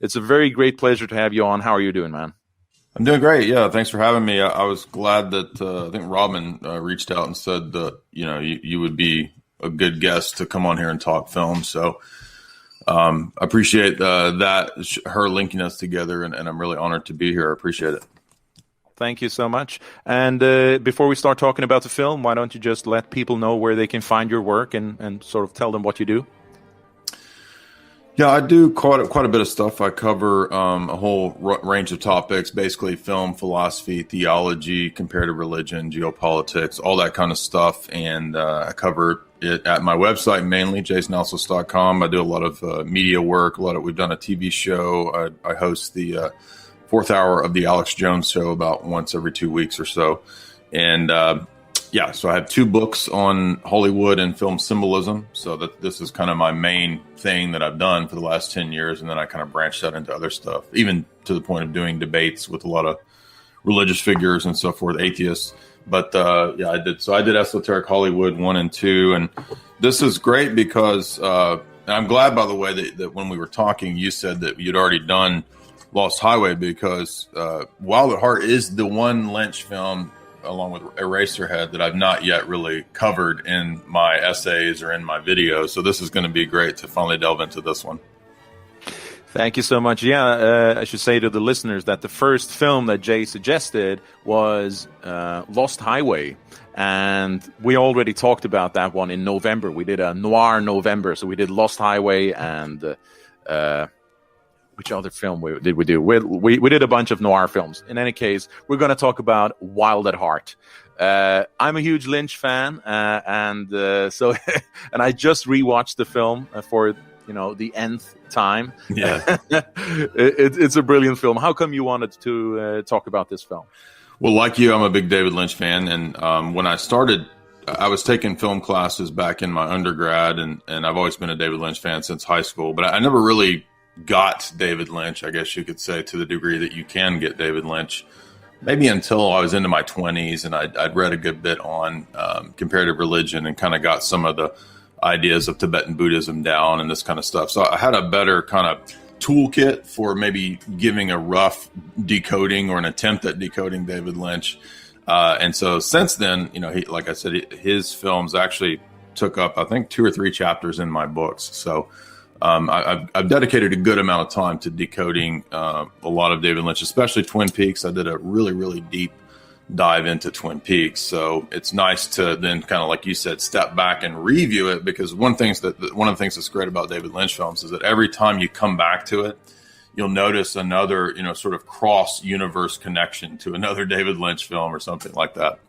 It's a very great pleasure to have you on. How are you doing, man? I'm doing great. Yeah, thanks for having me. I was glad that I think Robin reached out and said that you would be a good guest to come on here and talk film. So I appreciate her linking us together, and I'm really honored to be here. I appreciate it. Thank you so much. And before we start talking about the film, why don't you just let people know where they can find your work and sort of tell them what you do? Yeah, I do quite a bit of stuff. I cover a whole range of topics, basically film, philosophy, theology, comparative religion, geopolitics, all that kind of stuff. And I cover it at my website, mainly jasonalsos.com. I do a lot of media work. We've done a TV show. I host the fourth hour of the Alex Jones Show about once every 2 weeks or so. And so I have 2 books on Hollywood and film symbolism. So this is kind of my main thing that I've done for the last 10 years. And then I kind of branched out into other stuff, even to the point of doing debates with a lot of religious figures and so forth, atheists. But I did. So I did Esoteric Hollywood 1 and 2. And this is great because, and I'm glad, by the way, that when we were talking, you said that you'd already done Lost Highway, because Wild at Heart is the one Lynch film, along with Eraserhead, that I've not yet really covered in my essays or in my videos. So this is going to be great to finally delve into this one. Thank you so much. Yeah, I should say to the listeners that the first film that Jay suggested was Lost Highway. And we already talked about that one in November. We did a noir November. So we did Lost Highway and which other film did we do? We did a bunch of noir films. In any case, we're going to talk about Wild at Heart. I'm a huge Lynch fan, and I just rewatched the film for the nth time. Yeah, it's a brilliant film. How come you wanted to talk about this film? Well, like you, I'm a big David Lynch fan, and when I started, I was taking film classes back in my undergrad, and I've always been a David Lynch fan since high school, but I never really got David Lynch, I guess you could say, to the degree that you can get David Lynch, maybe until I was into my 20s, and I'd read a good bit on comparative religion and kind of got some of the ideas of Tibetan Buddhism down and this kind of stuff. So I had a better kind of toolkit for maybe giving a rough decoding or an attempt at decoding David Lynch. And so since then, like I said, his films actually took up, I think, 2 or 3 chapters in my books. So I've dedicated a good amount of time to decoding a lot of David Lynch, especially Twin Peaks. I did a really, really deep dive into Twin Peaks. So it's nice to then kind of, like you said, step back and review it, because one of the things that's great about David Lynch films is that every time you come back to it, you'll notice another, sort of cross universe connection to another David Lynch film or something like that.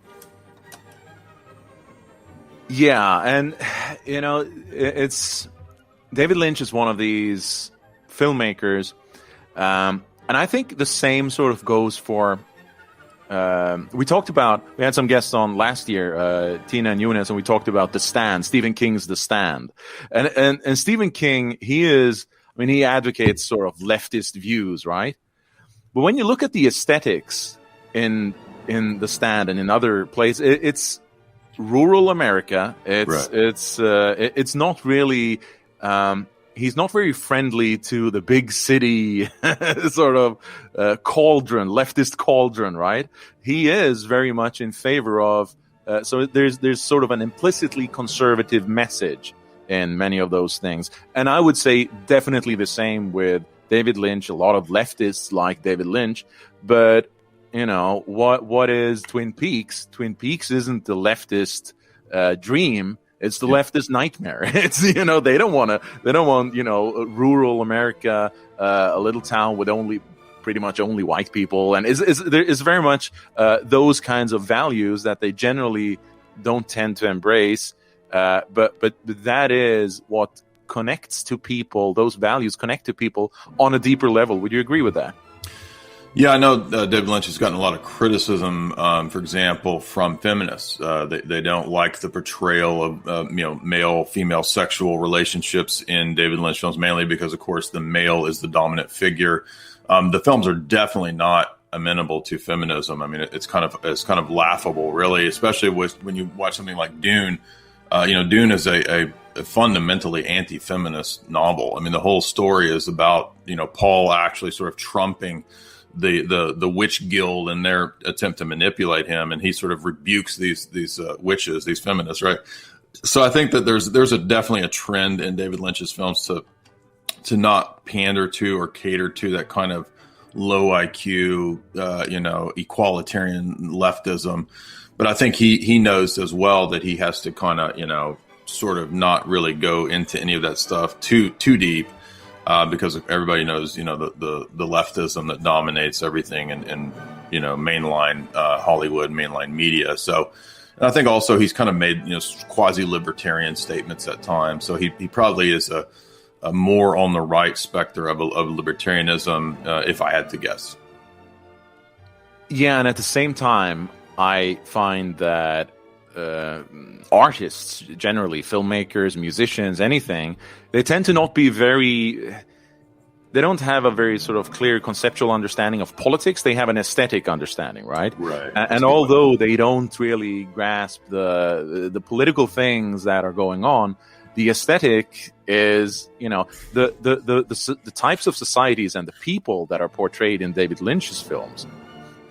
Yeah. And, it's David Lynch is one of these filmmakers, and I think the same sort of goes for. We had some guests on last year, Tina and Eunice, and we talked about The Stand, Stephen King's The Stand, and Stephen King, he advocates sort of leftist views, right? But when you look at the aesthetics in The Stand and in other places, it's rural America. It's not really. He's not very friendly to the big city sort of leftist cauldron, right? He is very much in favor of. So there's sort of an implicitly conservative message in many of those things, and I would say definitely the same with David Lynch. A lot of leftists like David Lynch, but what is Twin Peaks? Twin Peaks isn't the leftist dream. It's the leftist nightmare. It's they don't want rural America, a little town with pretty much only white people, and it's very much those kinds of values that they generally don't tend to embrace. But that is what connects to people. Those values connect to people on a deeper level. Would you agree with that? Yeah, I know David Lynch has gotten a lot of criticism, for example, from feminists. They don't like the portrayal of male-female sexual relationships in David Lynch films, mainly because, of course, the male is the dominant figure. The films are definitely not amenable to feminism. I mean, it's kind of laughable, really, especially when you watch something like Dune. Dune is a fundamentally anti-feminist novel. I mean, the whole story is about, Paul actually sort of trumping the witch guild and their attempt to manipulate him, and he sort of rebukes these witches, these feminists, right? So I think that there's definitely a trend in David Lynch's films to not pander to or cater to that kind of low IQ, equalitarian leftism. But I think he knows as well that he has to kind of, sort of not really go into any of that stuff too deep, because everybody knows, the leftism that dominates everything in mainline Hollywood, mainline media. So, and I think also he's kind of made quasi-libertarian statements at times. So he probably is a more on the right spectrum of libertarianism, if I had to guess. Yeah, and at the same time, I find that artists, generally filmmakers, musicians, anything, they tend to not be they don't have a very sort of clear conceptual understanding of politics. They have an aesthetic understanding, right? Right. And although they don't really grasp the political things that are going on, the aesthetic is, the types of societies and the people that are portrayed in David Lynch's films.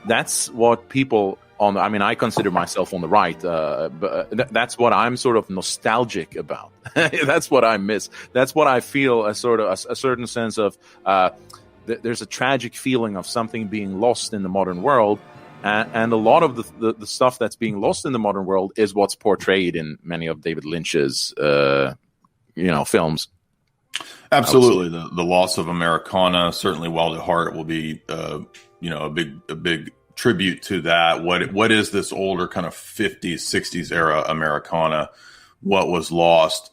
That's what people I consider myself on the right, but that's what I'm sort of nostalgic about. That's what I miss. That's what I feel a certain sense of, there's a tragic feeling of something being lost in the modern world. And a lot of the stuff that's being lost in the modern world is what's portrayed in many of David Lynch's, films. Absolutely. The loss of Americana, certainly Wild at Heart will be, a big tribute to that. What is this older kind of 50s, 60s era Americana? What was lost?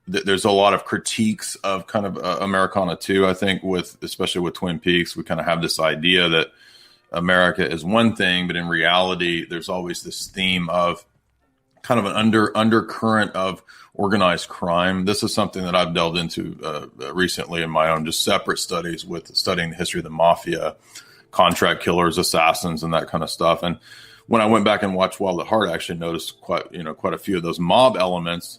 There's a lot of critiques of kind of Americana too. I think especially with Twin Peaks, we kind of have this idea that America is one thing, but in reality, there's always this theme of kind of an undercurrent of organized crime. This is something that I've delved into recently in my own just separate studies with studying the history of the mafia, contract killers, assassins, and that kind of stuff. And when I went back and watched Wild at Heart, I actually noticed quite a few of those mob elements.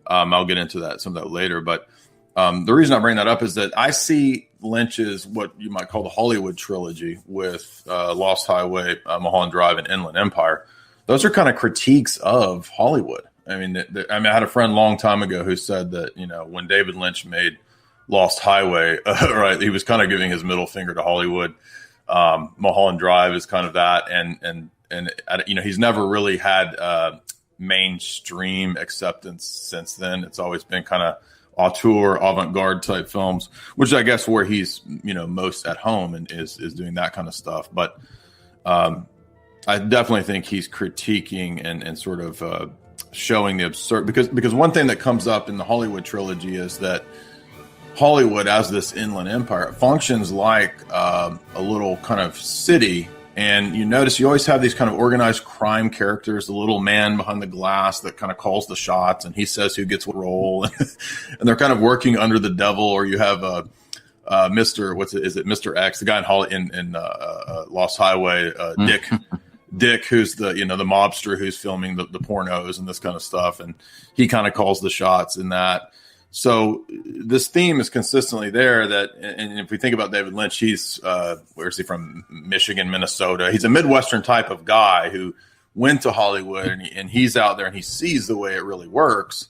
I'll get into some of that later. But the reason I bring that up is that I see Lynch's what you might call the Hollywood trilogy with Lost Highway, Mulholland Drive, and Inland Empire. Those are kind of critiques of Hollywood. I had a friend a long time ago who said that, when David Lynch made Lost Highway, right, he was kind of giving his middle finger to Hollywood. Mulholland Drive is kind of that. And he's never really had mainstream acceptance since then. It's always been kind of auteur, avant-garde type films, which I guess where he's, most at home and is doing that kind of stuff. But I definitely think he's critiquing and sort of showing the absurd, because one thing that comes up in the Hollywood trilogy is that Hollywood, as this inland empire, functions like a little kind of city. And you notice you always have these kind of organized crime characters, the little man behind the glass that kind of calls the shots and he says who gets what role. And they're kind of working under the devil. Or you have Mr. X, the guy in Lost Highway, Dick, who's the mobster who's filming the pornos and this kind of stuff. And he kind of calls the shots in that. So this theme is consistently there and if we think about David Lynch, he's, where's he from? Michigan, Minnesota. He's a Midwestern type of guy who went to Hollywood and he's out there and he sees the way it really works.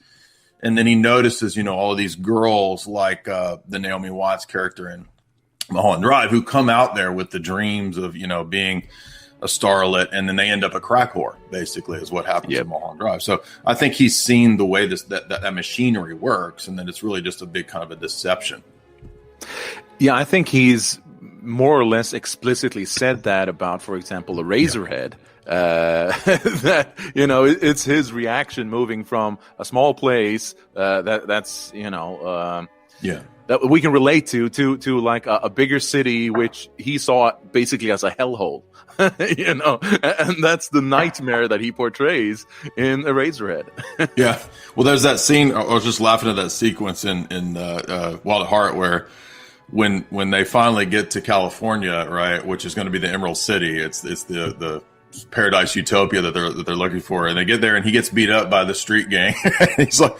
And then he notices, all of these girls like the Naomi Watts character in Mulholland Drive who come out there with the dreams of, being a starlet, and then they end up a crack whore, basically, is what happens in Mulholland Drive. So I think he's seen the way that machinery works, and that it's really just a big kind of a deception. Yeah, I think he's more or less explicitly said that about, for example, Eraserhead. That it's his reaction moving from a small place that's that we can relate to like a bigger city, which he saw basically as a hellhole. And that's the nightmare that he portrays in Eraserhead. Yeah. Well, there's that scene. I was just laughing at that sequence in Wild at Heart where when they finally get to California, right, which is going to be the Emerald City, it's the paradise utopia that they're looking for, and they get there and he gets beat up by the street gang. He's like,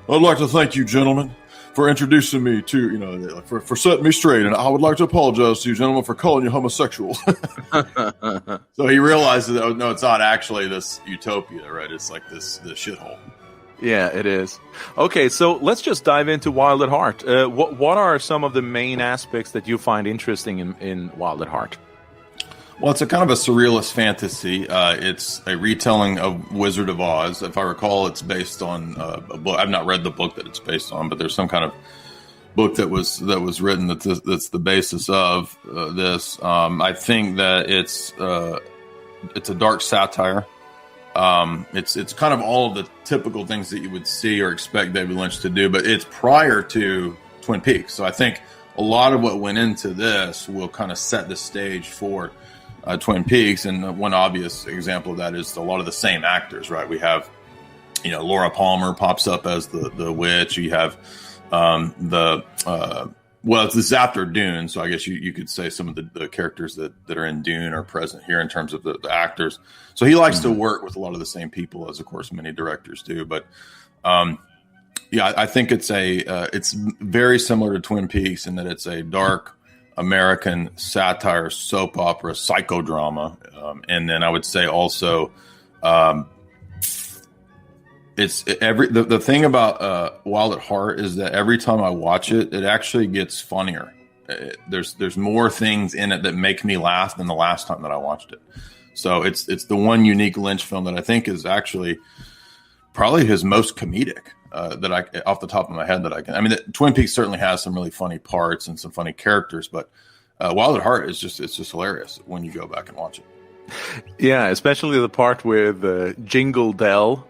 "I'd like to thank you, gentlemen, for introducing me to, for setting me straight, and I would like to apologize to you, gentlemen, for calling you homosexuals." So he realizes that, no, it's not actually this utopia, right? It's like this shithole. Yeah, it is. Okay, so let's just dive into Wild at Heart. What are some of the main aspects that you find interesting in Wild at Heart? Well, it's a kind of a surrealist fantasy. It's a retelling of Wizard of Oz. If I recall, it's based on a book. I've not read the book that it's based on, but there's some kind of book that was written that's the basis of this. I think that it's a dark satire. It's kind of all of the typical things that you would see or expect David Lynch to do, but it's prior to Twin Peaks. So I think a lot of what went into this will kind of set the stage for Twin Peaks. And one obvious example of that is a lot of the same actors, right? We have, Laura Palmer pops up as the witch. You have this is after Dune, so I guess you could say some of the characters that are in Dune are present here in terms of the actors. So he likes to work with a lot of the same people, as of course many directors do. But I think it's very similar to Twin Peaks in that it's a dark American satire, soap opera, psychodrama, and then I would say also the thing about Wild at Heart is that every time I watch it, it actually gets funnier. There's more things in it that make me laugh than the last time that I watched it. So it's the one unique Lynch film that I think is actually probably his most comedic that I, off the top of my head, that I can. I mean, Twin Peaks certainly has some really funny parts and some funny characters, but Wild at Heart it's just hilarious when you go back and watch it. Yeah, especially the part with Jingle Dell.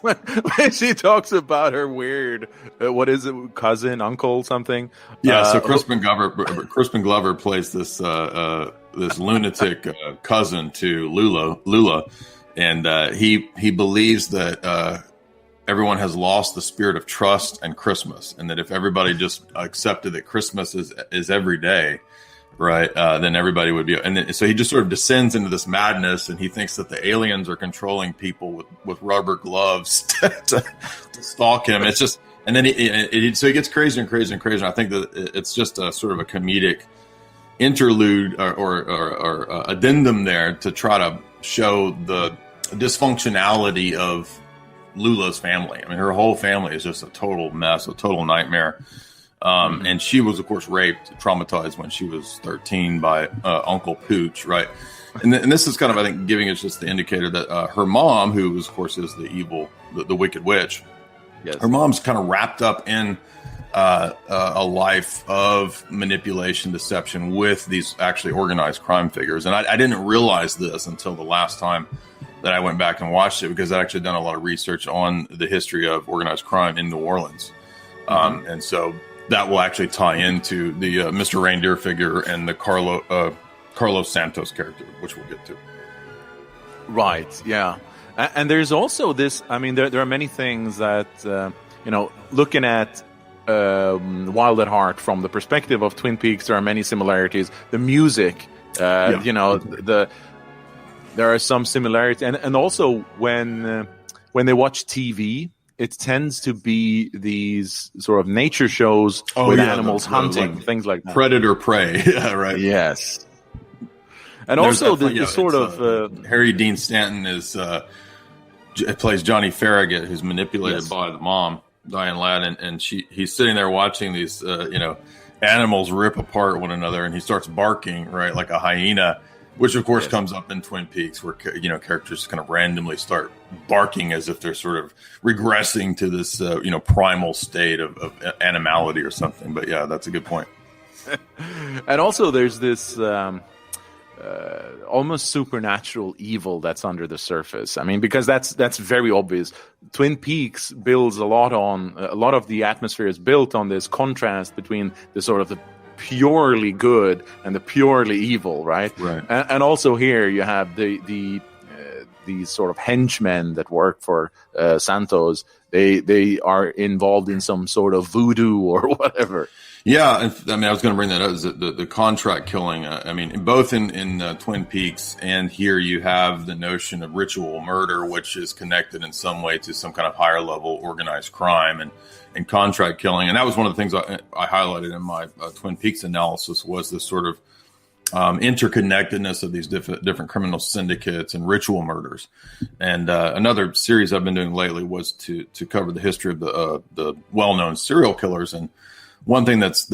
When she talks about her weird, what is it, cousin, uncle, something? Yeah, so Crispin Glover plays this lunatic cousin to Lula, and he believes that everyone has lost the spirit of trust and Christmas, and that if everybody just accepted that Christmas is every day, right, then everybody would be, and then, so he just sort of descends into this madness, and he thinks that the aliens are controlling people with rubber gloves to stalk him. It's just, and then so he gets crazier and crazier and crazier. And I think that it's just a sort of a comedic interlude or addendum there to try to show the dysfunctionality of Lula's family. I mean, her whole family is just a total mess, a total nightmare. And she was, of course, raped, traumatized when she was 13 by Uncle Pooch, right? And this is kind of, I think, giving us just the indicator that her mom, who, of course, is the evil, the wicked witch, yes, her mom's kind of wrapped up in a life of manipulation, deception with these actually organized crime figures. And I didn't realize this until the last time that I went back and watched it, because I'd actually done a lot of research on the history of organized crime in New Orleans. And so that will actually tie into the Mr. Reindeer figure and the Carlos Santos character, which we'll get to. Right, yeah. And there's also this, I mean, there are many things that, looking at Wild at Heart from the perspective of Twin Peaks, there are many similarities. The music, there are some similarities. And also when they watch TV, it tends to be these sort of nature shows with animals hunting, like things like that. Predator prey, yeah, right. Yes. And there's also the sort of... Harry Dean Stanton plays Johnny Farragut, who's manipulated by the mom, Diane Ladd, and he's sitting there watching these, animals rip apart one another, and he starts barking, right, like a hyena, which, of course, comes up in Twin Peaks, where characters kind of randomly start barking as if they're sort of regressing to this, primal state of animality or something. But yeah, that's a good point. And also, there's this almost supernatural evil that's under the surface. I mean, because that's very obvious. Twin Peaks builds a lot of the atmosphere is built on this contrast between the sort of the purely good and the purely evil, right? And also here you have the sort of henchmen that work for Santos. They are involved in some sort of voodoo or whatever. Yeah, I mean, I was going to bring that up. Is that the contract killing? I mean, both in Twin Peaks and here, you have the notion of ritual murder, which is connected in some way to some kind of higher level organized crime and contract killing. And that was one of the things I highlighted in my Twin Peaks analysis, was this sort of interconnectedness of these different criminal syndicates and ritual murders. And another series I've been doing lately was to cover the history of the well-known serial killers. And one thing that's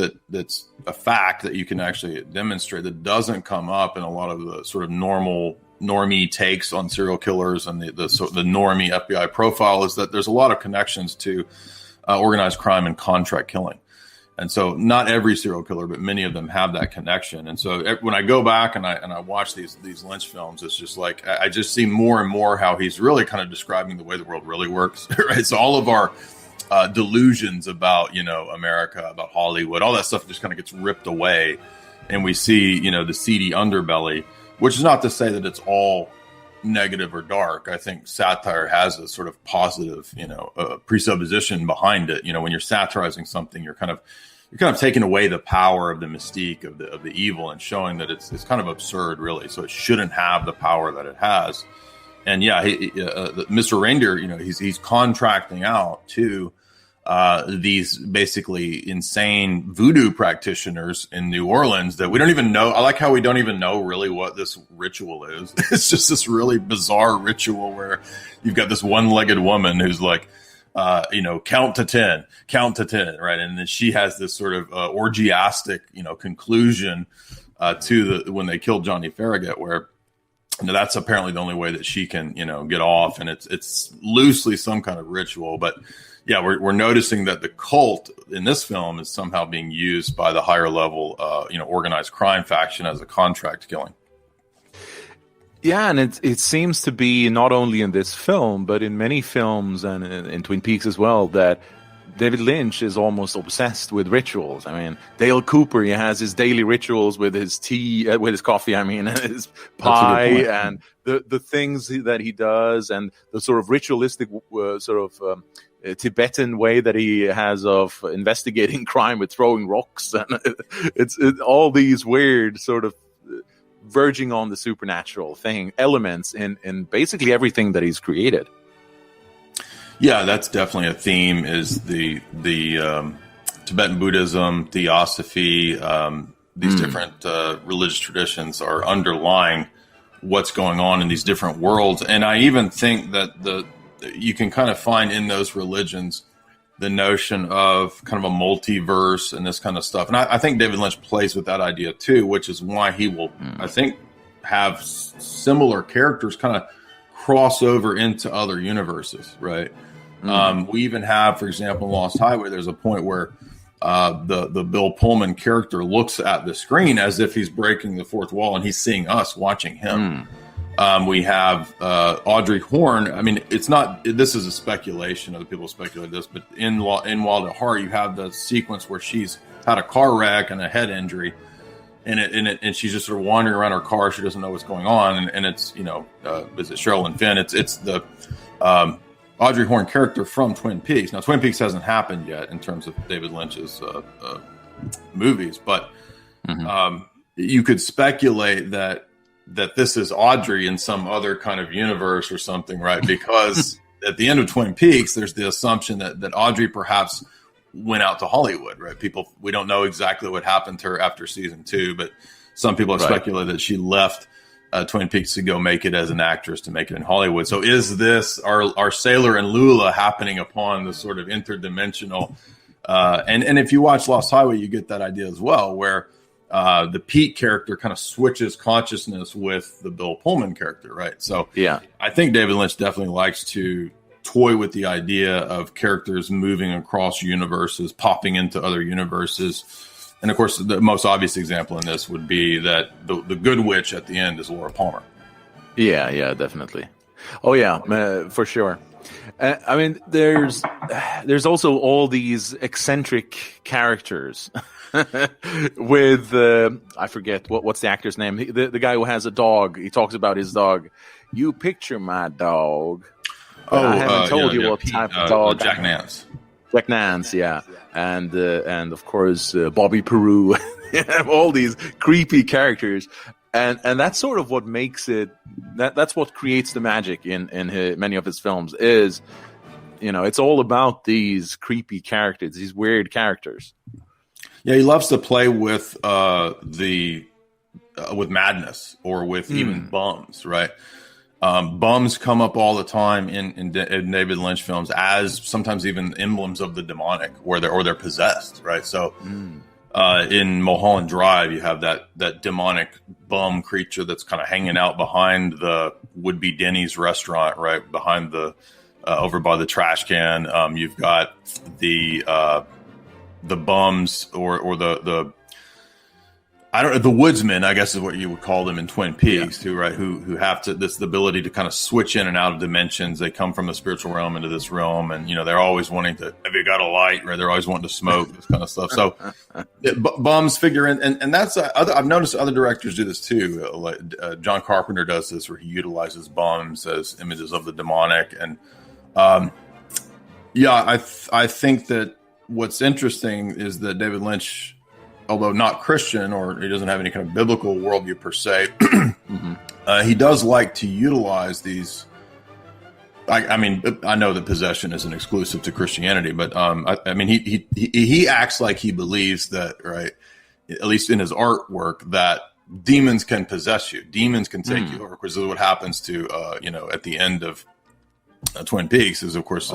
a fact that you can actually demonstrate that doesn't come up in a lot of the sort of normie takes on serial killers and the normie FBI profile is that there's a lot of connections to organized crime and contract killing. And so not every serial killer, but many of them have that connection. And so when I go back and I watch these Lynch films, it's just like I just see more and more how he's really kind of describing the way the world really works. Right? So all of our delusions about, America, about Hollywood, all that stuff just kind of gets ripped away. And we see, the seedy underbelly, which is not to say that it's all negative or dark. I think satire has a sort of positive, presupposition behind it. When you're satirizing something, you're kind of taking away the power of the mystique of the evil and showing that it's kind of absurd, really. So it shouldn't have the power that it has. And yeah, Mr. Reindeer, he's contracting out to these basically insane voodoo practitioners in New Orleans that we don't even know. I like how we don't even know really what this ritual is. It's just this really bizarre ritual where you've got this one-legged woman who's like, count to 10, right? And then she has this sort of orgiastic, conclusion to when they killed Johnny Farragut, where that's apparently the only way that she can, get off. And it's loosely some kind of ritual, but yeah, we're noticing that the cult in this film is somehow being used by the higher level, organized crime faction as a contract killing. Yeah, and it seems to be not only in this film, but in many films and in Twin Peaks as well, that David Lynch is almost obsessed with rituals. I mean, Dale Cooper, he has his daily rituals with his tea, with his coffee, and his pie, and the things that he does, and the sort of ritualistic Tibetan way that he has of investigating crime with throwing rocks, and it's all these weird sort of verging on the supernatural elements in basically everything that he's created. Yeah, that's definitely a theme, is the Tibetan Buddhism, Theosophy, these different religious traditions are underlying what's going on in these different worlds. And I even think that you can kind of find in those religions the notion of kind of a multiverse and this kind of stuff. And I think David Lynch plays with that idea too, which is why he will, I think, have similar characters kind of cross over into other universes, right? We even have, for example, in Lost Highway, there's a point where the Bill Pullman character looks at the screen as if he's breaking the fourth wall and he's seeing us watching him. We have Audrey Horne. I mean, it's not, this is a speculation, other people speculate this, but in Wild at Heart, you have the sequence where she's had a car wreck and a head injury, and she's just sort of wandering around her car. She doesn't know what's going on. And it's, is it Sherilyn Fenn? It's the Audrey Horne character from Twin Peaks. Now, Twin Peaks hasn't happened yet in terms of David Lynch's movies, but you could speculate that this is Audrey in some other kind of universe or something, right? Because at the end of Twin Peaks, there's the assumption that Audrey perhaps went out to Hollywood, right? We don't know exactly what happened to her after season 2, but some people have speculated that she left Twin Peaks to go make it as an actress, to make it in Hollywood. So is this our Sailor and Lula happening upon the sort of interdimensional? And if you watch Lost Highway, you get that idea as well, where the Pete character kind of switches consciousness with the Bill Pullman character, right? So yeah, I think David Lynch definitely likes to toy with the idea of characters moving across universes, popping into other universes. And of course, the most obvious example in this would be that the good witch at the end is Laura Palmer. Yeah, definitely. Oh yeah, for sure. I mean, there's also all these eccentric characters with I forget what's the actor's name. The guy who has a dog. He talks about his dog. You picture my dog. I haven't told you what type of dog. Jack Nance. Jack Nance, yeah, and of course Bobby Peru, all these creepy characters, and that's sort of what makes it. That's what creates the magic in many of his films. Is, it's all about these creepy characters, these weird characters. Yeah, he loves to play with with madness or with even bums, right? Bums come up all the time in David Lynch films as sometimes even emblems of the demonic, or they're possessed, right? So in Mulholland Drive, you have that demonic bum creature that's kind of hanging out behind the would-be Denny's restaurant, right behind the over by the trash can. You've got the bums or the I don't know, the woodsmen, I guess is what you would call them in Twin Peaks, who have the ability to kind of switch in and out of dimensions. They come from the spiritual realm into this realm, and they're always wanting to, have you got a light? Right? They're always wanting to smoke, this kind of stuff. So bums figure in, and that's I've noticed other directors do this too. Like John Carpenter does this, where he utilizes bums as images of the demonic, and I think that what's interesting is that David Lynch, although not Christian, or he doesn't have any kind of biblical worldview per se, he does like to utilize these. I mean, I know that possession isn't exclusive to Christianity, but he acts like he believes that, right? At least in his artwork, that demons can possess you, demons can take you over, because this is what happens to at the end of Twin Peaks. Is of course,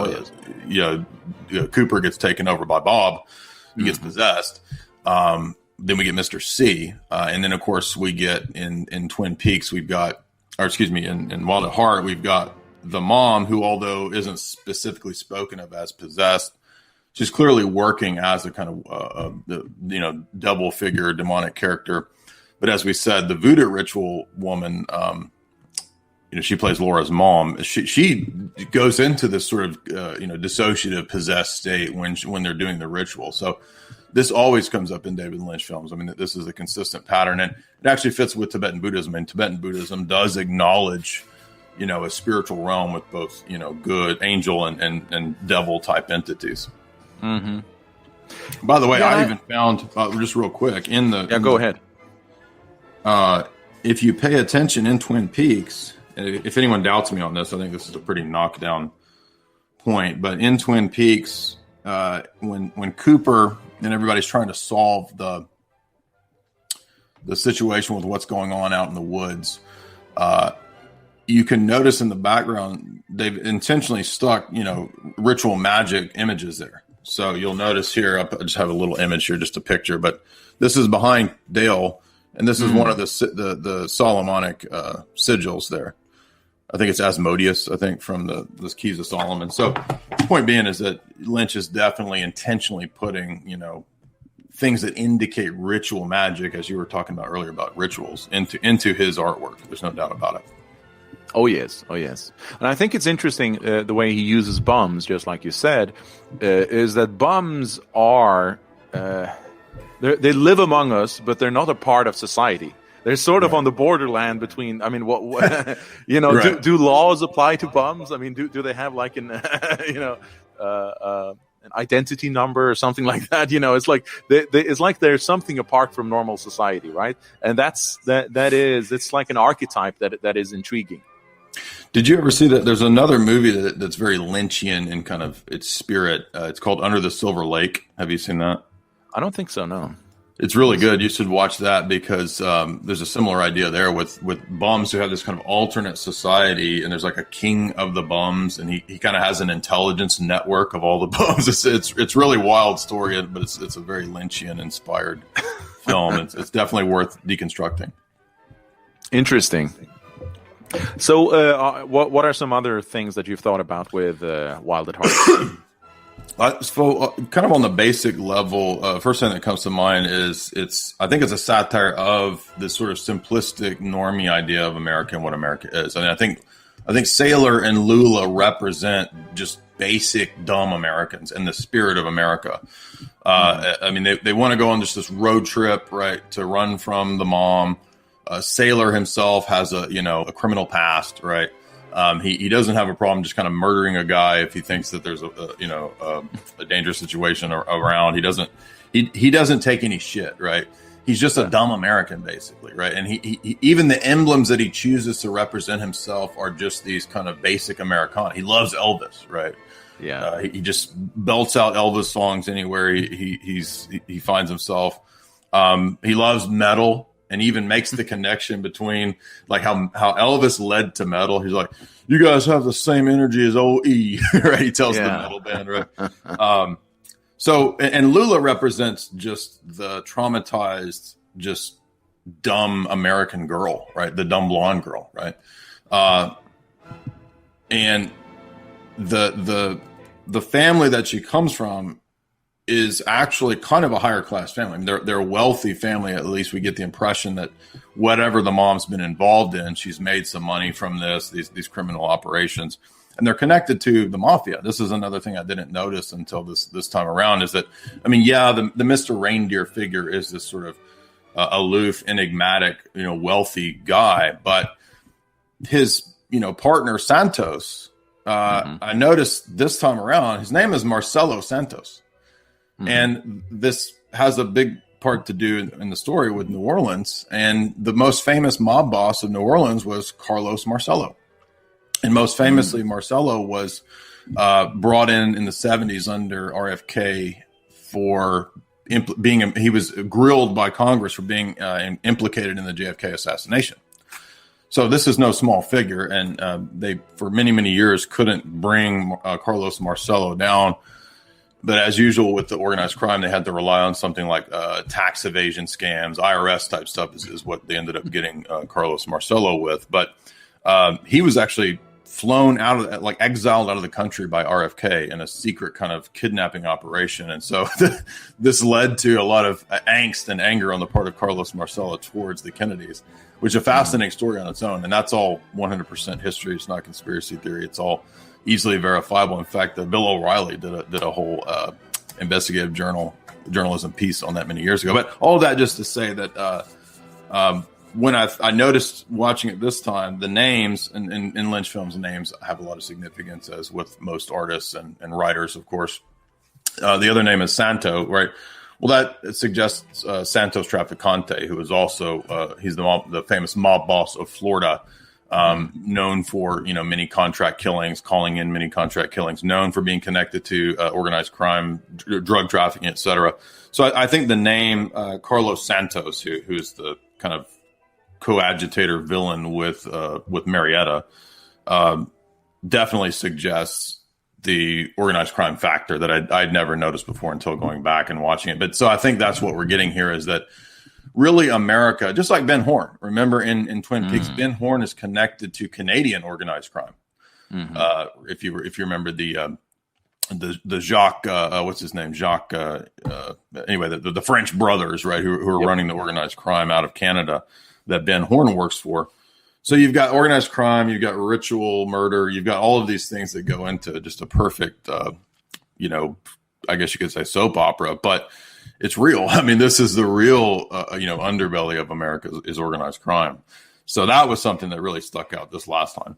Cooper gets taken over by Bob, he gets possessed. Then we get Mr. C, and then of course we get in Twin Peaks, in Wild at Heart, we've got the mom, who, although isn't specifically spoken of as possessed, she's clearly working as a kind of double figure demonic character. But as we said, the voodoo ritual woman, she plays Laura's mom. She goes into this sort of dissociative possessed state when they're doing the ritual. So this always comes up in David Lynch films. I mean, this is a consistent pattern, and it actually fits with Tibetan Buddhism. And Tibetan Buddhism does acknowledge, a spiritual realm with both, good angel and devil type entities. Mm-hmm. By the way, I even found, just real quick, go ahead. If you pay attention in Twin Peaks, if anyone doubts me on this, I think this is a pretty knockdown point. But in Twin Peaks, when Cooper and everybody's trying to solve the situation with what's going on out in the woods, you can notice in the background they've intentionally stuck, ritual magic images there. So you'll notice here, I just have a little image here, just a picture, but this is behind Dale, and this is one of the Solomonic sigils there. I think it's Asmodeus, from the Keys of Solomon. So the point being is that Lynch is definitely intentionally putting, things that indicate ritual magic, as you were talking about earlier about rituals, into his artwork. There's no doubt about it. Oh, yes. And I think it's interesting the way he uses bums, just like you said, is that bums are, they live among us, but they're not a part of society. They're sort of on the borderland between. I mean, what do laws apply to bums? I mean, do they have like an an identity number or something like that? It's like it's like there's something apart from normal society, right? And it's like an archetype that is intriguing. Did you ever see that? There's another movie that's very Lynchian in kind of its spirit. It's called Under the Silver Lake. Have you seen that? I don't think so. No. It's really good. You should watch that, because there's a similar idea there with bums who have this kind of alternate society, and there's like a king of the bums, and he kind of has an intelligence network of all the bums. It's really wild story, but it's a very Lynchian inspired film. It's definitely worth deconstructing. Interesting. So, what are some other things that you've thought about with Wild at Heart? So, kind of on the basic level, first thing that comes to mind is I think it's a satire of this sort of simplistic normie idea of America and what America is. I mean, I think Sailor and Lula represent just basic dumb Americans and the spirit of America. I mean, they want to go on just this road trip, right, to run from the mom. Sailor himself has a criminal past, right? He doesn't have a problem just kind of murdering a guy if he thinks that there's a dangerous situation around. He doesn't take any shit, right? He's just a dumb American, basically, right? And he even the emblems that he chooses to represent himself are just these kind of basic Americana. He loves Elvis, right? Yeah. He just belts out Elvis songs anywhere he finds himself. He loves metal, and even makes the connection between like how Elvis led to metal. He's like, you guys have the same energy as OE, right? He tells the metal band, right? So, and Lula represents just the traumatized, just dumb American girl, right? The dumb blonde girl, right? And the family that she comes from is actually kind of a higher class family. I mean, they're a wealthy family. At least we get the impression that whatever the mom's been involved in, she's made some money from these criminal operations, and they're connected to the mafia. This is another thing I didn't notice until this time around, is that, I mean, the Mr. Reindeer figure is this sort of aloof, enigmatic, wealthy guy, but his, partner Santos, I noticed this time around, his name is Marcelo Santos. And this has a big part to do in the story with New Orleans. And the most famous mob boss of New Orleans was Carlos Marcello. And most famously, Marcello was brought in the 70s under RFK for he was grilled by Congress for being implicated in the JFK assassination. So this is no small figure. And they, for many, many years, couldn't bring Carlos Marcello down. But as usual with the organized crime, they had to rely on something like tax evasion scams, IRS type stuff is what they ended up getting Carlos Marcello with. But he was actually flown exiled out of the country by RFK in a secret kind of kidnapping operation. And so this led to a lot of angst and anger on the part of Carlos Marcello towards the Kennedys, which is a fascinating story on its own. And that's all 100% history. It's not conspiracy theory. It's all easily verifiable. In fact, Bill O'Reilly did a whole investigative journalism piece on that many years ago. But all that just to say that when I noticed watching it this time, the names in Lynch films, names have a lot of significance, as with most artists and writers, of course. The other name is Santo, right? Well, that suggests Santos Traficante, who is also he's the famous mob boss of Florida. Known for, many contract killings, calling in many contract killings, known for being connected to organized crime, drug trafficking, etc. So I think the name Carlos Santos, who's the kind of coadjutor villain with Marietta, definitely suggests the organized crime factor that I'd never noticed before until going back and watching it. But so I think that's what we're getting here, is that really America, just like Ben Horne. Remember in Twin Peaks, Ben Horne is connected to Canadian organized crime. If you remember the Jacques, what's his name? Jacques. Anyway, the French brothers, right, who are running the organized crime out of Canada that Ben Horne works for. So you've got organized crime, you've got ritual murder, you've got all of these things that go into just a perfect, I guess you could say soap opera, but it's real. I mean, this is the real, underbelly of America is organized crime. So that was something that really stuck out this last time.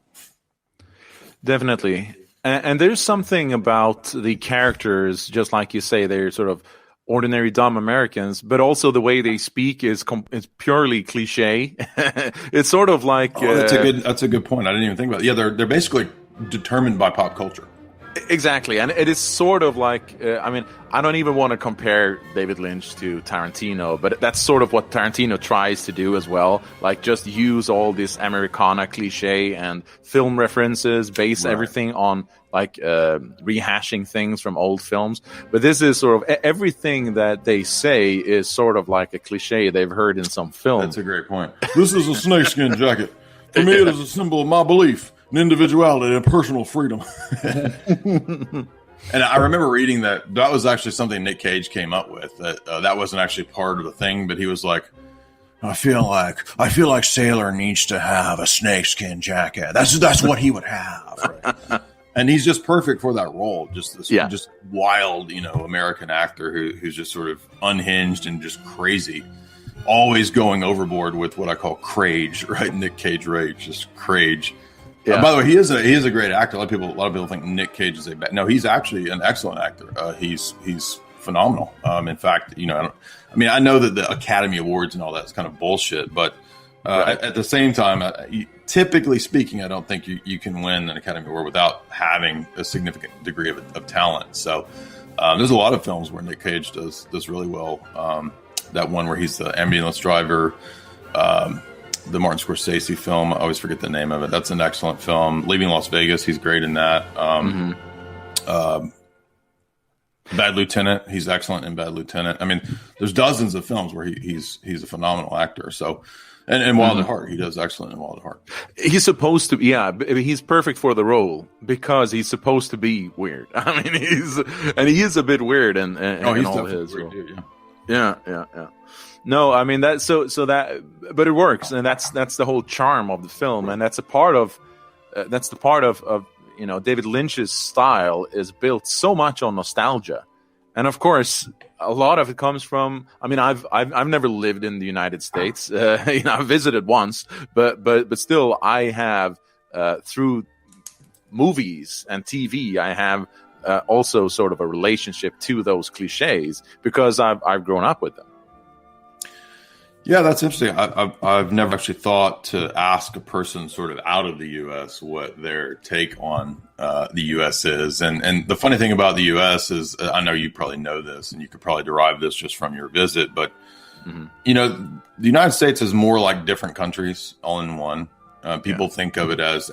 Definitely. And there's something about the characters, just like you say, they're sort of ordinary dumb Americans, but also the way they speak is purely cliche. It's sort of like that's a good point. I didn't even think about it. Yeah, they're basically determined by pop culture. Exactly, and it is sort of like, I don't even want to compare David Lynch to Tarantino, but that's sort of what Tarantino tries to do as well, like just use all this Americana cliche and film references, base everything on like rehashing things from old films. But this is sort of, everything that they say is sort of like a cliche they've heard in some film. That's a great point. This is a snakeskin jacket. For me, it is a symbol of my belief in individuality and personal freedom. And I remember reading that was actually something Nick Cage came up with. That wasn't actually part of the thing, but he was like, I feel like Sailor needs to have a snakeskin jacket. That's what he would have. Right? And he's just perfect for that role. Just this, just wild, American actor who's just sort of unhinged and just crazy, always going overboard with what I call crage, right? Nick Cage rage, just crage. Yeah. By the way, he is a great actor. A lot of people think Nick Cage is a bad. No, he's actually an excellent actor. He's phenomenal. In fact, I know that the Academy Awards and all that is kind of bullshit, but Right. at the same time, typically speaking, I don't think you can win an Academy Award without having a significant degree of talent. So there's a lot of films where Nick Cage does really well. That one where he's the ambulance driver. The Martin Scorsese film, I always forget the name of it. That's an excellent film. Leaving Las Vegas, he's great in that. Bad Lieutenant, he's excellent in Bad Lieutenant. I mean, there's dozens of films where he's a phenomenal actor. So, and Wild at Heart, he does excellent in Wild at Heart. He's supposed to, he's perfect for the role because he's supposed to be weird. I mean, he is a bit weird, and He's all definitely his. weird, dude, Yeah. No, I mean but it works, and that's the whole charm of the film, and that's the part of David Lynch's style is built so much on nostalgia, and of course a lot of it comes from. I mean, I've never lived in the United States. I visited once, but still, I have through movies and TV, I have also sort of a relationship to those cliches because I've grown up with them. Yeah, that's interesting. I've never actually thought to ask a person sort of out of the U.S. what their take on the U.S. is. And the funny thing about the U.S. is, I know you probably know this, and you could probably derive this just from your visit, but, the United States is more like different countries all in one. People think of it as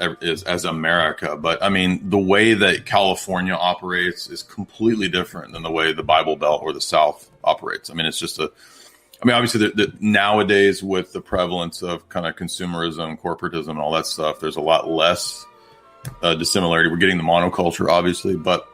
America, but I mean, the way that California operates is completely different than the way the Bible Belt or the South operates. I mean, it's just obviously, nowadays with the prevalence of kind of consumerism, corporatism, and all that stuff, there's a lot less dissimilarity. We're getting the monoculture, obviously, but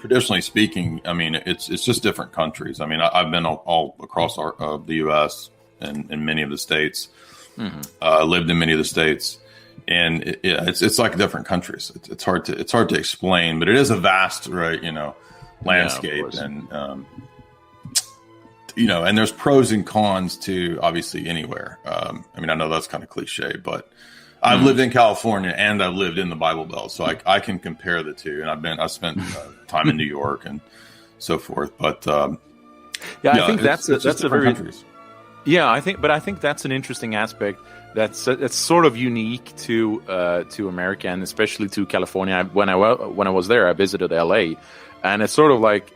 traditionally speaking, I mean, it's just different countries. I mean, I've been all across the U.S. and in many of the states, lived in many of the states, and it's like different countries. It's hard to explain, but it is a vast, landscape, and and there's pros and cons to obviously anywhere. I mean, I know that's kind of cliche, but I've lived in California and I've lived in the Bible Belt, so I can compare the two. And I've spent time in New York and so forth. But I think that's a very countries. Yeah, I think that's an interesting aspect. That's sort of unique to America, and especially to California. When I was there, I visited LA, and it's sort of like,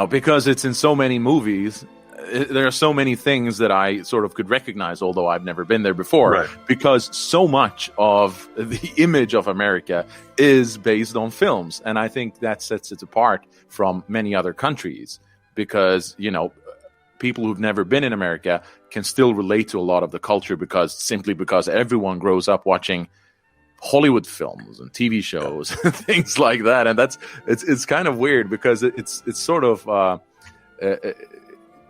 because it's in so many movies. There are so many things that I sort of could recognize, although I've never been there before, Right. because so much of the image of America is based on films. And I think that sets it apart from many other countries because, people who've never been in America can still relate to a lot of the culture because everyone grows up watching Hollywood films and TV shows and things like that. And it's kind of weird because it's sort of,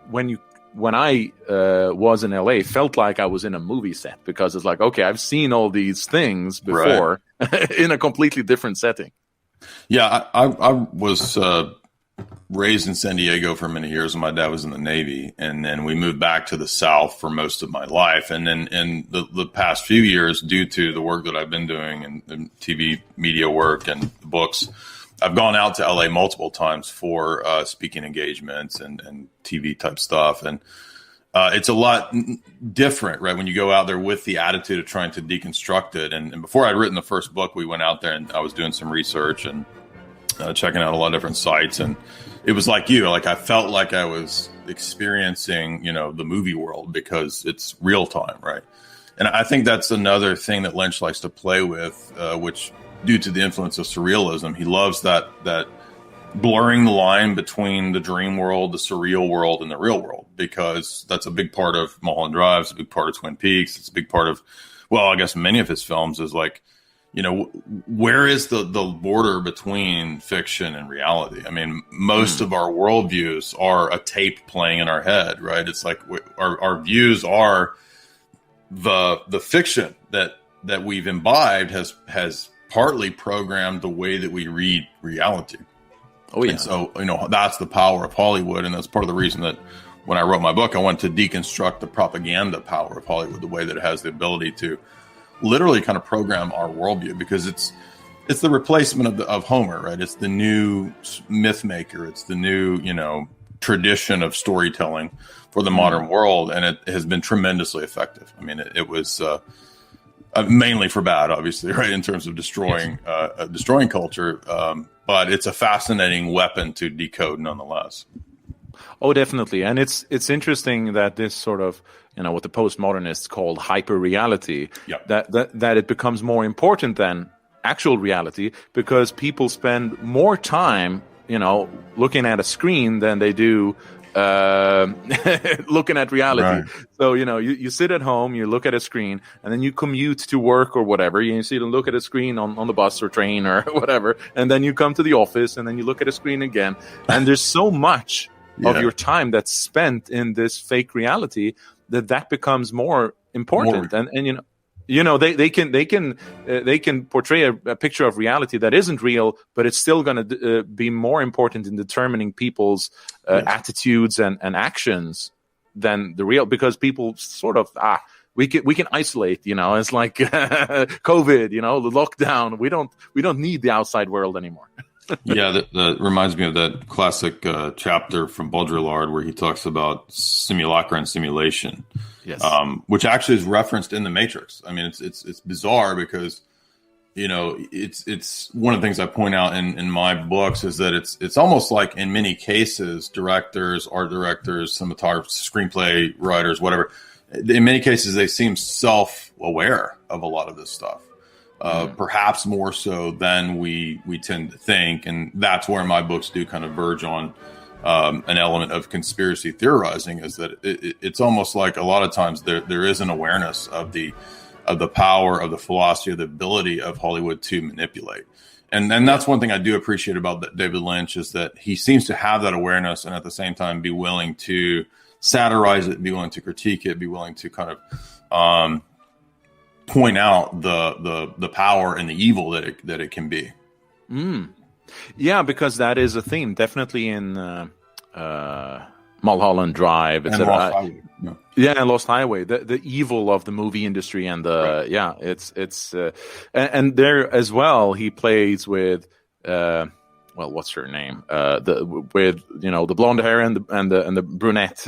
when I was in LA, felt like I was in a movie set because it's like, okay, I've seen all these things before in a completely different setting. Yeah, I was raised in San Diego for many years, and my dad was in the Navy, and then we moved back to the South for most of my life. And then in the past few years, due to the work that I've been doing and TV media work and books, I've gone out to LA multiple times for speaking engagements and TV type stuff. And it's a lot different, right? When you go out there with the attitude of trying to deconstruct it. And before I'd written the first book, we went out there and I was doing some research and checking out a lot of different sites. And it was like I felt like I was experiencing, the movie world because it's real time, right? And I think that's another thing that Lynch likes to play with, which due to the influence of surrealism, he loves that blurring the line between the dream world, the surreal world, and the real world, because that's a big part of Mulholland Drive. It's a big part of Twin Peaks. It's a big part of, I guess many of his films is like, where is the border between fiction and reality? I mean, most of our worldviews are a tape playing in our head, right? It's like our views are the fiction that we've imbibed has partly programmed the way that we read reality. Oh, yeah. And so, that's the power of Hollywood. And that's part of the reason that when I wrote my book, I wanted to deconstruct the propaganda power of Hollywood, the way that it has the ability to literally kind of program our worldview, because it's the replacement of Homer, right? It's the new myth maker. It's the new, tradition of storytelling for the modern world, and it has been tremendously effective. I mean, it was mainly for bad, obviously, right, in terms of destroying culture. But it's a fascinating weapon to decode, nonetheless. Oh, definitely. And it's interesting that this sort of, what the postmodernists called hyper reality, that it becomes more important than actual reality, because people spend more time, looking at a screen than they do looking at reality. Right. So, you sit at home, you look at a screen, and then you commute to work or whatever. You see them look at a screen on the bus or train or whatever. And then you come to the office and then you look at a screen again. And there's so much of your time that's spent in this fake reality that becomes more important. And they can portray a picture of reality that isn't real, but it's still going to be more important in determining people's attitudes and actions than the real, because people sort of we can isolate. It's like COVID. The lockdown. We don't need the outside world anymore. That reminds me of that classic chapter from Baudrillard where he talks about simulacra and simulation. Yes. Which actually is referenced in The Matrix. I mean, it's bizarre because, it's one of the things I point out in my books is that it's almost like in many cases, directors, art directors, cinematographers, screenplay writers, whatever, in many cases, they seem self-aware of a lot of this stuff. Perhaps more so than we tend to think. And that's where my books do kind of verge on an element of conspiracy theorizing, is that it's almost like a lot of times there is an awareness of the power of the philosophy, of the ability of Hollywood to manipulate. And that's one thing I do appreciate about David Lynch, is that he seems to have that awareness and at the same time be willing to satirize it, be willing to critique it, be willing to kind of point out the power and the evil that it can be. Yeah, because that is a theme, definitely in Mulholland Drive, etc. And Lost Highway, the evil of the movie industry, and it's and there as well he plays with what's her name? With the blonde hair and the brunette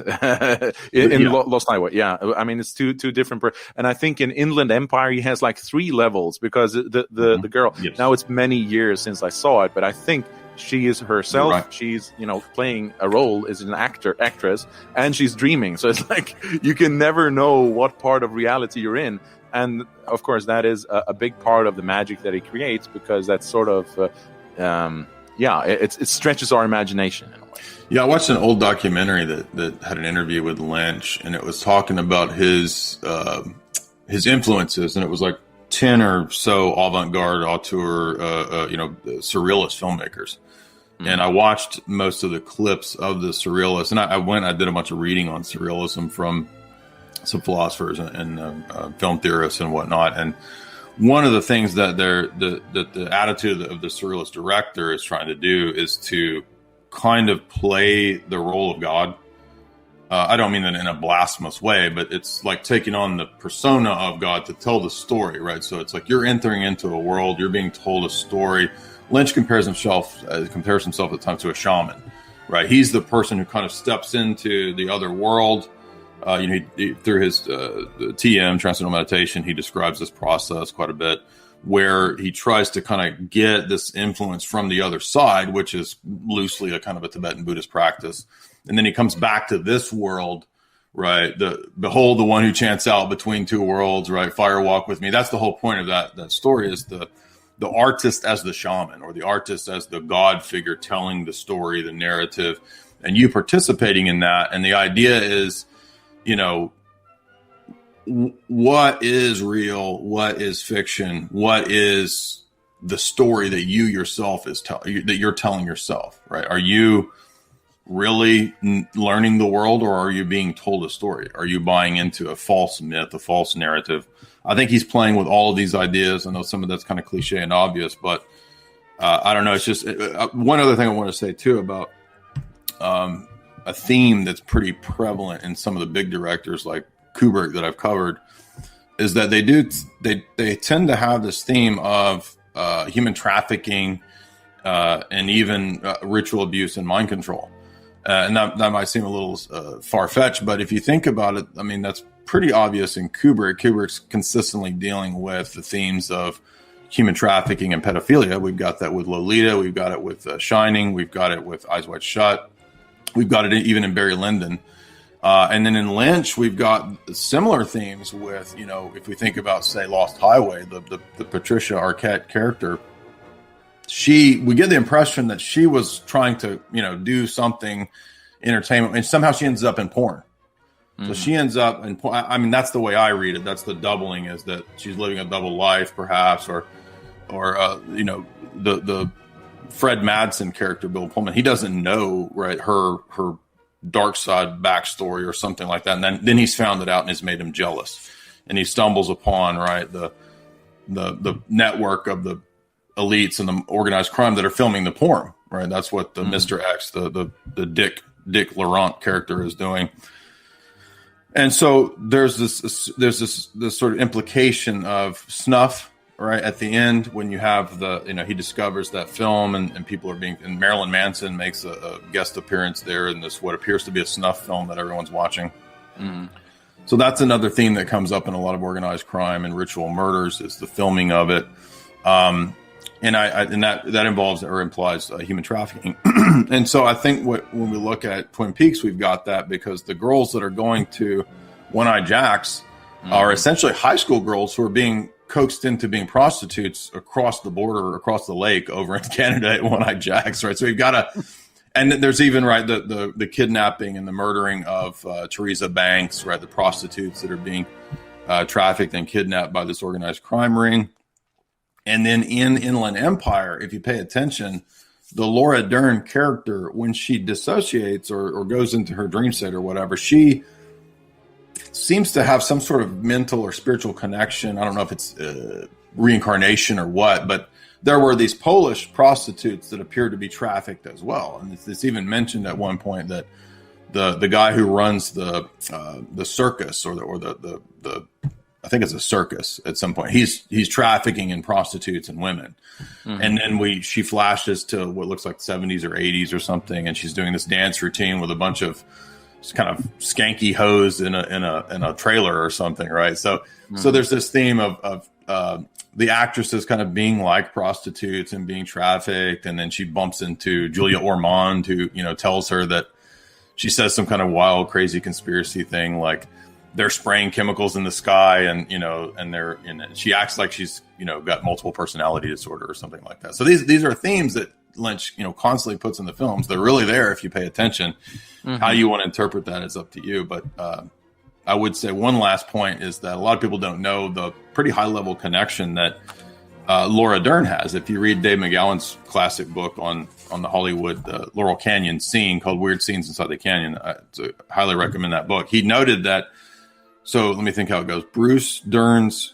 in Lost Highway. Yeah, I mean it's two different. And I think in Inland Empire he has like 3 levels, because the girl. Yes. Now it's many years since I saw it, but I think she is herself. Right. She's playing a role as an actress, and she's dreaming. So it's like you can never know what part of reality you're in. And of course that is a big part of the magic that he creates, because that's sort of. It stretches our imagination in a way. Yeah, I watched an old documentary that had an interview with Lynch, and it was talking about his influences, and it was like 10 or so avant-garde, auteur, surrealist filmmakers. Mm-hmm. And I watched most of the clips of the surrealists, and I did a bunch of reading on surrealism from some philosophers and film theorists and whatnot, and one of the things that the attitude of the surrealist director is trying to do is to kind of play the role of God. I don't mean that in a blasphemous way, but it's like taking on the persona of God to tell the story, right? So it's like you're entering into a world, you're being told a story. Lynch compares himself at times to a shaman, right? He's the person who kind of steps into the other world. Through his TM, Transcendental Meditation, he describes this process quite a bit, where he tries to kind of get this influence from the other side, which is loosely a kind of a Tibetan Buddhist practice. And then he comes back to this world, right? Behold the one who chants out between two worlds, right? Fire walk with me. That's the whole point of that story, is the artist as the shaman, or the artist as the God figure telling the story, the narrative, and you participating in that. And the idea is, what is real? What is fiction? What is the story that you yourself that you're telling yourself, right? Are you really learning the world, or are you being told a story? Are you buying into a false myth, a false narrative? I think he's playing with all of these ideas. I know some of that's kind of cliche and obvious, but I don't know. It's just one other thing I want to say too about a theme that's pretty prevalent in some of the big directors like Kubrick that I've covered is that they tend to have this theme of human trafficking and even ritual abuse and mind control. And that might seem a little far-fetched, but if you think about it, I mean, that's pretty obvious in Kubrick. Kubrick's consistently dealing with the themes of human trafficking and pedophilia. We've got that with Lolita. We've got it with Shining. We've got it with Eyes Wide Shut. We've got it even in Barry Lyndon. And then in Lynch, we've got similar themes with, you know, if we think about, say, Lost Highway, the Patricia Arquette character, we get the impression that she was trying to, you know, do something entertainment, and somehow she ends up in porn. Mm-hmm. So she ends up in porn. I mean, that's the way I read it. That's the doubling, is that she's living a double life, perhaps, or you know, the Fred Madsen character, Bill Pullman, he doesn't know, right, her dark side backstory or something like that, and then he's found it out and it's made him jealous, and he stumbles upon, right, the network of the elites and the organized crime that are filming the porn, right? That's what the Mr. X, the Dick Laurent character is doing. And so there's this sort of implication of snuff, right, at the end, when you have he discovers that film, and people are and Marilyn Manson makes a guest appearance there in this, what appears to be a snuff film that everyone's watching. Mm. So that's another theme that comes up in a lot of organized crime and ritual murders, is the filming of it. And that involves or implies human trafficking. And so I think when we look at Twin Peaks, we've got that, because the girls that are going to One-Eye Jacks are essentially high school girls who are being coaxed into being prostitutes across the border, across the lake over in Canada at One-Eye Jacks, right? So we've got and there's even, right, the kidnapping and the murdering of Teresa Banks, right, the prostitutes that are being trafficked and kidnapped by this organized crime ring. And then in Inland Empire, if you pay attention, the Laura Dern character, when she dissociates or goes into her dream state or whatever, she seems to have some sort of mental or spiritual connection. I don't know if it's reincarnation or what, but there were these Polish prostitutes that appeared to be trafficked as well. And it's even mentioned at one point that the guy who runs the circus or the I think it's a circus at some point, he's trafficking in prostitutes and women. Mm-hmm. And then she flashes to what looks like 70s or 80s or something, and she's doing this dance routine with a bunch of kind of skanky hoes in a trailer or something, right? So so there's this theme of the actresses kind of being like prostitutes and being trafficked, and then she bumps into Julia Ormond, who, you know, tells her that she says some kind of wild, crazy conspiracy thing, like they're spraying chemicals in the sky, and, you know, and she acts like she's, you know, got multiple personality disorder or something like that. So these are themes that Lynch, you know, constantly puts in the films. They're really there if you pay attention. Mm-hmm. How you want to interpret that is up to you. But I would say one last point is that a lot of people don't know the pretty high level connection that Laura Dern has. If you read Dave McGowan's classic book on the Hollywood Laurel Canyon scene called Weird Scenes Inside the Canyon, I highly recommend that book. He noted that. So let me think how it goes. Bruce Dern's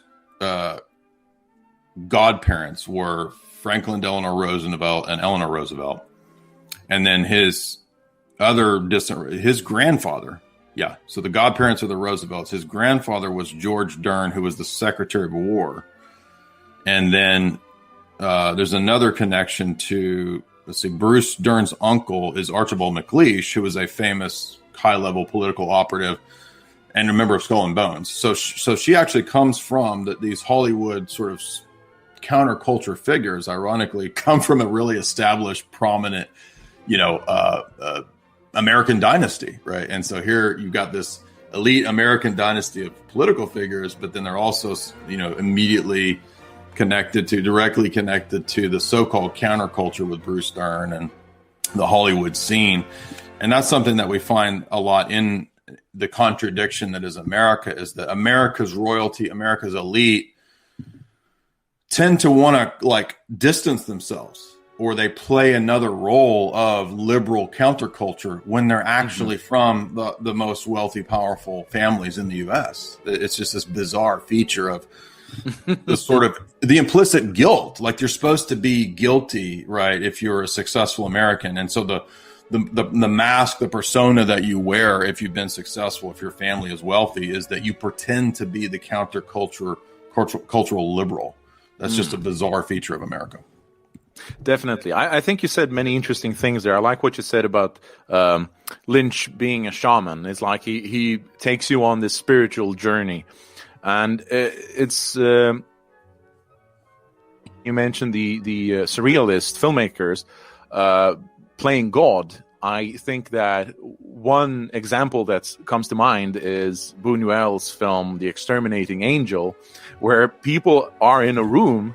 godparents were Franklin Delano Roosevelt and Eleanor Roosevelt. And then his grandfather. Yeah. So the godparents are the Roosevelts. His grandfather was George Dern, who was the Secretary of War. And then there's another connection to, Bruce Dern's uncle is Archibald MacLeish, who was a famous high-level political operative and a member of Skull and Bones. So she actually comes from these Hollywood sort of counterculture figures, ironically, come from a really established, prominent, you know, American dynasty, right? And so here you've got this elite American dynasty of political figures, but then they're also, you know, immediately directly connected to the so-called counterculture with Bruce Dern and the Hollywood scene. And that's something that we find a lot in the contradiction that is America, is that America's royalty, America's elite tend to want to like distance themselves, or they play another role of liberal counterculture when they're actually from the most wealthy, powerful families in the U.S. It's just this bizarre feature of the sort of the implicit guilt. Like, you're supposed to be guilty, right, if you're a successful American. And so the mask, the persona that you wear if you've been successful, if your family is wealthy, is that you pretend to be the cultural liberal. That's just a bizarre feature of America. Definitely. I think you said many interesting things there. I like what you said about Lynch being a shaman. It's like he takes you on this spiritual journey. And it's... you mentioned the surrealist filmmakers playing God. I think that one example that comes to mind is Buñuel's film The Exterminating Angel, where people are in a room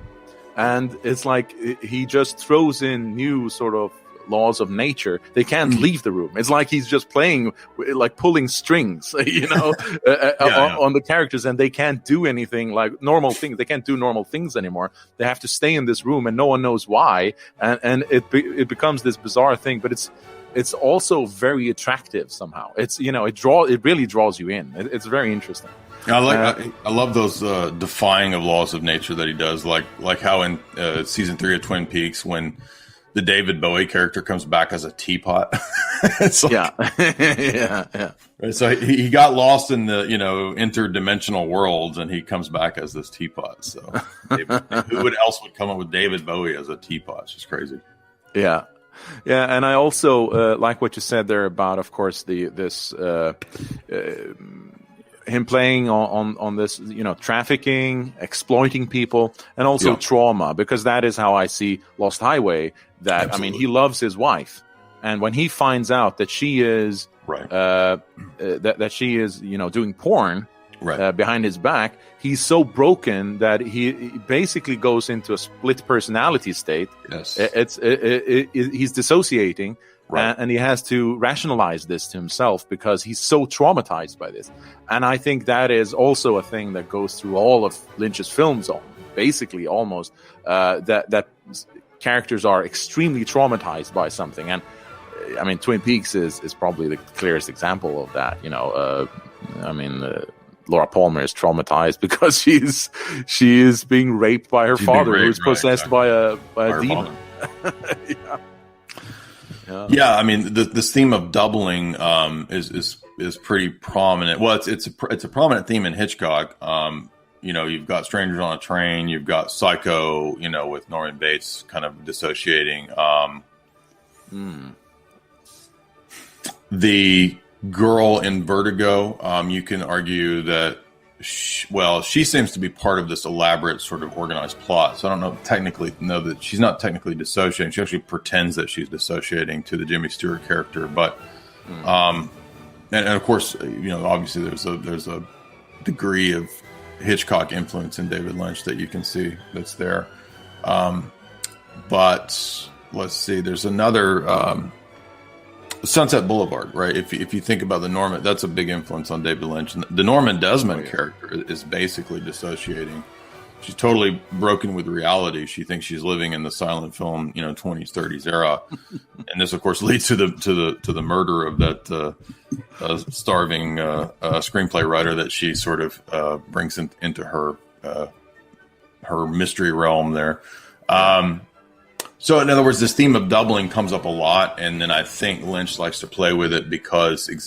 and it's like he just throws in new sort of laws of nature. They can't leave the room. It's like he's just playing, like pulling strings, on the characters, and they can't do anything like normal things. They can't do normal things anymore. They have to stay in this room, and no one knows why. And it becomes this bizarre thing, but it's also very attractive somehow. It's it really draws you in. It's very interesting. I love those defying of laws of nature that he does, like how in season 3 of Twin Peaks, when the David Bowie character comes back as a teapot. It's like, yeah. Right, so he got lost in the interdimensional worlds, and he comes back as this teapot. So who else would come up with David Bowie as a teapot? It's just crazy. Yeah. Yeah, and I also like what you said there about, of course, him playing on this, trafficking, exploiting people, and also trauma, because that is how I see Lost Highway. That Absolutely. I mean, he loves his wife, and when he finds out that she is that she is doing porn behind his back, he's so broken that he basically goes into a split personality state. Yes, he's dissociating. Right. And he has to rationalize this to himself because he's so traumatized by this. And I think that is also a thing that goes through all of Lynch's films, basically almost, that characters are extremely traumatized by something. And I mean, Twin Peaks is probably the clearest example of that. Laura Palmer is traumatized because she is being raped by her father, who's possessed by a demon. Yeah, I mean, this theme of doubling is pretty prominent. Well, it's a prominent theme in Hitchcock. You've got Strangers on a Train, you've got Psycho, with Norman Bates kind of dissociating. The girl in Vertigo, you can argue that she seems to be part of this elaborate sort of organized plot. So I don't know that she's not technically dissociating. She actually pretends that she's dissociating to the Jimmy Stewart character. But, and of course, obviously there's a degree of Hitchcock influence in David Lynch that you can see that's there. But let's see, there's another, Sunset Boulevard, right? If you think about the Norman, that's a big influence on David Lynch. The Norman Desmond character is basically dissociating. She's totally broken with reality. She thinks she's living in the silent film, 20s, 30s era, and this, of course, leads to the murder of that starving screenplay writer that she sort of brings into her mystery realm there. So, in other words, this theme of doubling comes up a lot, and then I think Lynch likes to play with it because it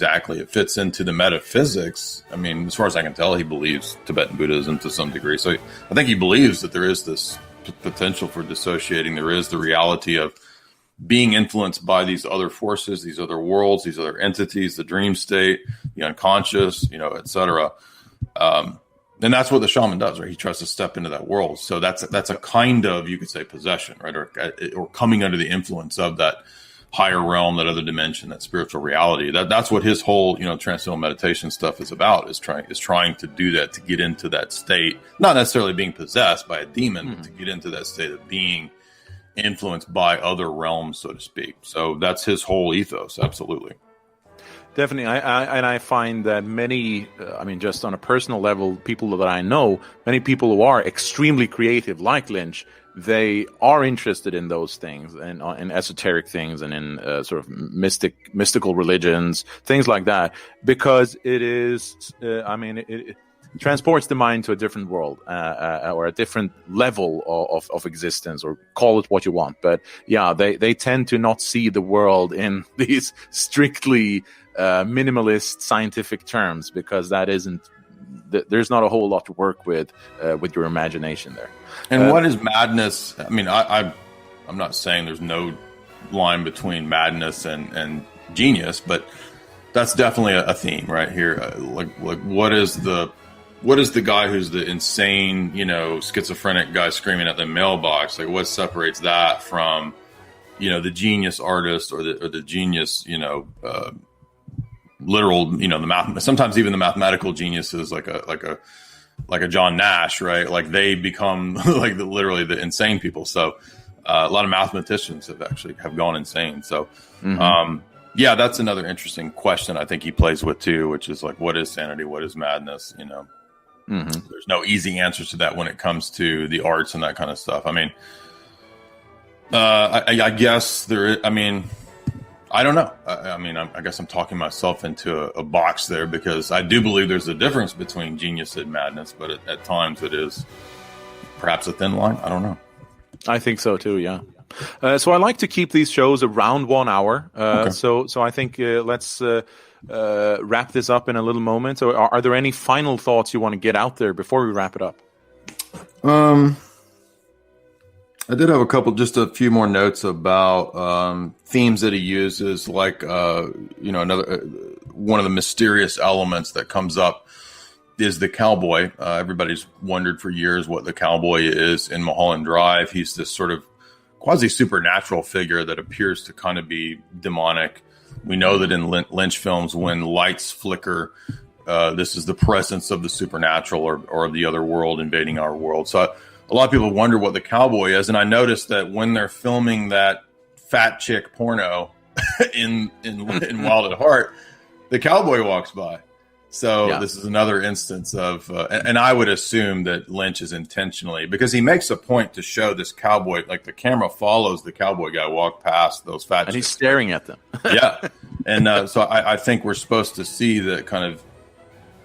fits into the metaphysics. I mean, as far as I can tell, he believes Tibetan Buddhism to some degree. So I think he believes that there is this potential for dissociating. There is the reality of being influenced by these other forces, these other worlds, these other entities, the dream state, the unconscious, et cetera. And that's what the shaman does, right? He tries to step into that world. So that's a kind of, you could say, possession, right? Or coming under the influence of that higher realm, that other dimension, that spiritual reality. That's what his whole, transcendental meditation stuff is about, is trying to do that, to get into that state, not necessarily being possessed by a demon, but to get into that state of being influenced by other realms, so to speak. So that's his whole ethos. Absolutely. Definitely, I find that many, just on a personal level, people that I know, many people who are extremely creative, like Lynch, they are interested in those things, and in esoteric things, and in sort of mystical religions, things like that, because it is, transports the mind to a different world or a different level of existence, or call it what you want. But yeah, they tend to not see the world in these strictly minimalist scientific terms, because that isn't. There's not a whole lot to work with your imagination there. And what is madness? I mean, I'm not saying there's no line between madness and genius, but that's definitely a theme right here. Like what is the guy who's the insane, schizophrenic guy screaming at the mailbox? Like, what separates that from, the genius artist or the genius, literal, the math, sometimes even the mathematical geniuses, like a John Nash, right? Like they become like literally the insane people. So a lot of mathematicians have gone insane. So, yeah, that's another interesting question I think he plays with too, which is like, what is sanity? What is madness? There's no easy answers to that when it comes to the arts and that kind of stuff. I mean, I guess I don't know. I guess I'm talking myself into a box there, because I do believe there's a difference between genius and madness, but at times it is perhaps a thin line. I don't know. I think so too. Yeah. So I like to keep these shows around 1 hour. Okay. So I think let's wrap this up in a little moment. So are there any final thoughts you want to get out there before we wrap it up? I did have just a few more notes about themes that he uses, like another one of the mysterious elements that comes up is the cowboy. Everybody's wondered for years what the cowboy is in Mulholland Drive. He's this sort of quasi-supernatural figure that appears to kind of be demonic. We know that in Lynch films, when lights flicker, this is the presence of the supernatural or of the other world invading our world. So a lot of people wonder what the cowboy is. And I noticed that when they're filming that fat chick porno in Wild at Heart, the cowboy walks by. So yeah. This is another instance of, and I would assume that Lynch is intentionally, because he makes a point to show this cowboy, like the camera follows the cowboy guy walk past those fat chicks. And he's staring at them. Yeah. And so I think we're supposed to see that kind of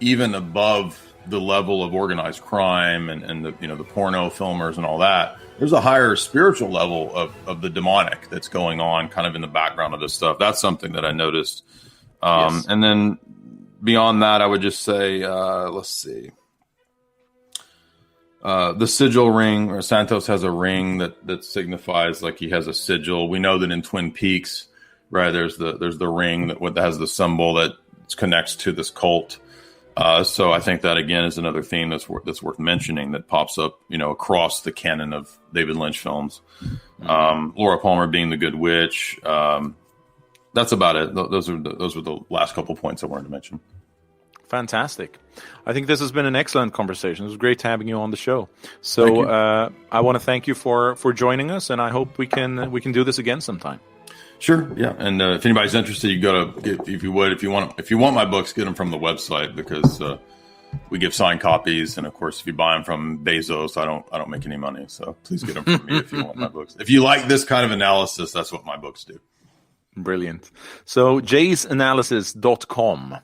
even above the level of organized crime and the, the porno filmers and all that, there's a higher spiritual level of the demonic that's going on kind of in the background of this stuff. That's something that I noticed. Yes. And then beyond that, I would just say, let's see. The sigil ring, or Santos has a ring that signifies like he has a sigil. We know that in Twin Peaks, right, there's the ring that has the symbol that connects to this cult. So I think that again is another theme that's worth mentioning that pops up, across the canon of David Lynch films. Laura Palmer being the Good Witch. That's about it. Those were the last couple points I wanted to mention. Fantastic. I think this has been an excellent conversation. It was great having you on the show. So I want to thank you for joining us, and I hope we can do this again sometime. Sure. Yeah. And if anybody's interested, you go to, if you want my books, get them from the website, because we give signed copies. And of course, if you buy them from Bezos, I don't make any money. So please get them from me if you want my books. If you like this kind of analysis, that's what my books do. Brilliant. So jaysanalysis.com.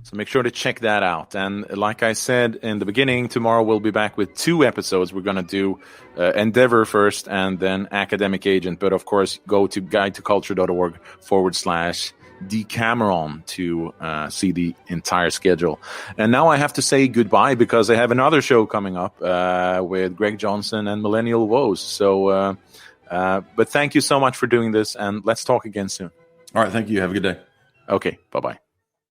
So make sure to check that out. And like I said in the beginning, tomorrow we'll be back with 2 episodes. We're going to do Endeavor first and then Academic Agent. But of course, go to guidetoculture.org/Decameron to see the entire schedule. And now I have to say goodbye, because I have another show coming up with Greg Johnson and Millennial Woes. So, but thank you so much for doing this, and let's talk again soon. All right. Thank you. Have a good day. Okay. Bye-bye.